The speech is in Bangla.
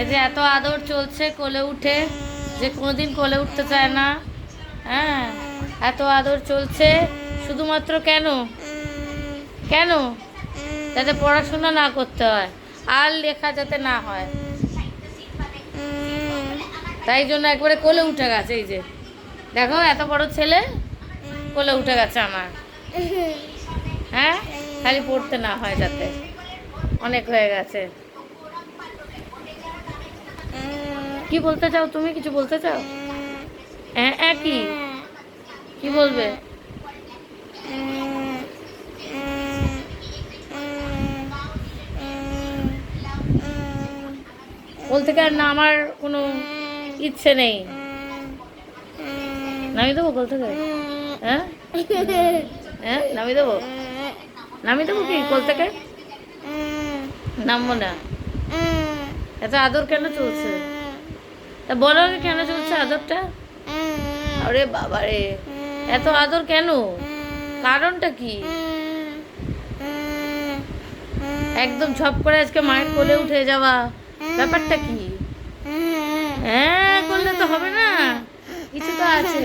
এই যে এত আদর চলছে কোলে উঠে, যে কোনোদিন কোলে উঠতে চায় না। হ্যাঁ, এত আদর চলছে শুধুমাত্র কেন? কেন? যাতে পড়াশোনা না করতে হয়, আর লেখা যাতে না হয়, তাই জন্য একবারে কোলে উঠে গেছে। এই যে দেখো, এত বড় ছেলে কোলে উঠে গেছে আমার। হ্যাঁ, খালি পড়তে না হয় যাতে, অনেক হয়ে গেছে। কি বলতে চাও তুমি? কিছু বলতে চাও? হ্যাঁ, কি কি বলবে? বলতে কি আর না, আমার কোনো ইচ্ছে নেই। নামিয়ে দেবো কোল থেকে? হ্যাঁ, হ্যাঁ, নামিয়ে দেবো? নামিয়ে দেবো কি কোল থেকে? নামবো না। এত আদর কেন চলছে? তা বলো আগে, কেন চলছে আদরটা? আরে বাবা রে, এত আদর কেন? কারণটা কি? একদম ঝপ করে আজকে মায়ের কোলে উঠে যাওয়া, ব্যাপারটা কি? হ্যাঁ করলে তো হবে না, কিছু তো আছে।